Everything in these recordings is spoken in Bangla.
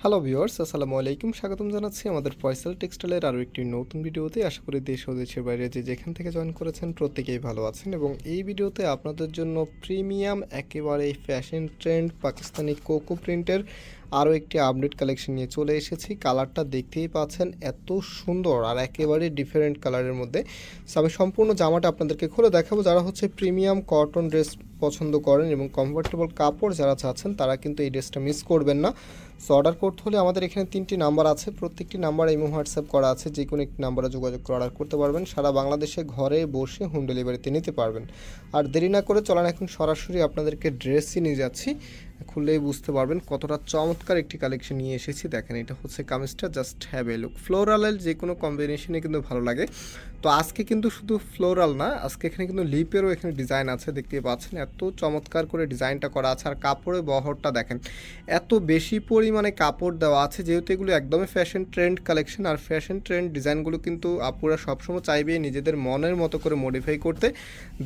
হ্যালো ভিউয়ার্স, আসসালামু আলাইকুম। স্বাগতম জানাচ্ছি আমাদের ফয়সাল টেক্সটাইলের আরও একটি নতুন ভিডিওতে। আশা করি দেশ ও দেশের বাইরে যে যেখান থেকে জয়েন করেছেন প্রত্যেকেই ভালো আছেন এবং এই ভিডিওতে আপনাদের জন্য প্রিমিয়াম একেবারে ফ্যাশন ট্রেন্ড পাকিস্তানি কোকো প্রিন্টের আরও একটি আপডেট কালেকশন নিয়ে চলে এসেছি। কালারটা দেখতেই পাচ্ছেন, এত সুন্দর আর একেবারে ডিফারেন্ট কালারের মধ্যে। সো আমি সম্পূর্ণ জামাটা আপনাদেরকে খুলে দেখাবো। যারা হচ্ছে প্রিমিয়াম কটন ড্রেস পছন্দ করেন এবং কমফোর্টেবল কাপড় যারা চাচ্ছেন তারা কিন্তু এই ড্রেসটা মিস করবেন না। সো অর্ডার করতে হলে আমাদের এখানে 3টি নাম্বার আছে, প্রত্যেকটি নাম্বার ইমো হোয়াটসঅ্যাপ করা আছে, যে কোনো একটি নাম্বারে যোগাযোগ করে অর্ডার করতে পারবেন। সারা বাংলাদেশে ঘরে বসে হোম ডেলিভারিতে নিতে পারবেন। আর দেরি না করে চলেন এখন সরাসরি আপনাদেরকে ড্রেসই নিয়ে যাচ্ছি। খুললেই বুঝতে পারবেন কতটা চমৎকার একটি কালেকশন নিয়ে এসেছি। দেখেন, এটা হচ্ছে কামিজটা, জাস্ট হ্যাভ এ লুক। ফ্লোরালের যে কোনো কম্বিনেশনে কিন্তু ভালো লাগে। তো আজকে কিন্তু শুধু ফ্লোরাল না, আজকে এখানে কিন্তু লিপেরও এখানে ডিজাইন আছে, দেখতে পাচ্ছেন এত চমৎকার করে ডিজাইনটা করা আছে। আর কাপড়ের বহরটা দেখেন, এত বেশি পরিমাণে কাপড় দেওয়া আছে, যেহেতু এগুলো একদমই ফ্যাশন ট্রেন্ড কালেকশন। আর ফ্যাশন ট্রেন্ড ডিজাইনগুলো কিন্তু আপুরা সবসময় চাইবে নিজেদের মনের মতো করে মডিফাই করতে।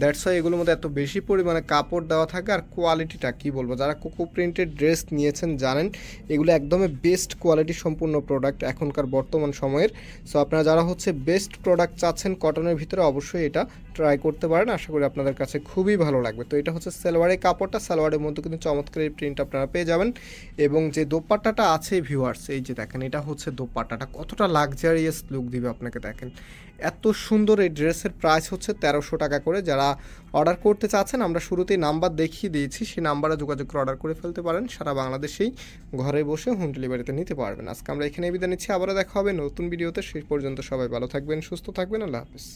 দ্যাটস ওয়াই এগুলোর মধ্যে এত বেশি পরিমাণে কাপড় দেওয়া থাকে। আর কোয়ালিটিটা কী বলবো, যারা কোকো প্রিন্টেড ড্রেস নিয়েছেন জানেন এগুলো একদমই বেস্ট কোয়ালিটি সম্পূর্ণ প্রোডাক্ট এখনকার বর্তমান সময়ের। সো আপনারা যারা হচ্ছে বেস্ট প্রোডাক্ট চাচ্ছেন কটনের ভিতরে, অবশ্যই এটা ট্রাই করতে পারেন। আশা করি আপনাদের কাছে খুবই ভালো লাগবে। তো এটা হচ্ছে সালোয়ারের কাপড়টা, সালোয়ারের মধ্যে কিন্তু চমৎকার এই প্রিন্ট আপনারা পেয়ে যাবেন। এবং যে দোপাট্টাটা আছে ভিউয়ার্স, এই যে দেখেন, এটা হচ্ছে দোপাট্টাটা কতটা লাক্সারিয়াস লুক দিবে আপনাকে। দেখেন এত সুন্দর এই ড্রেসের প্রাইস হচ্ছে 1300 টাকা করে। যারা অর্ডার করতে চাচ্ছেন আমরা শুরুতেই নাম্বার দেখিয়ে দিয়েছি, সেই নাম্বারে যোগাযোগ করে অর্ডার করে ফেলতে পারেন। সারা বাংলাদেশেই ঘরে বসে হোম ডেলিভারিতে নিতে পারবেন। আজকে আমরা এখানে বিদায় নিচ্ছি, আবারও দেখা হবে নতুন ভিডিওতে। সেই পর্যন্ত সবাই ভালো থাকবেন, সুস্থ থাকবেন। আল্লাহ হাফেজ।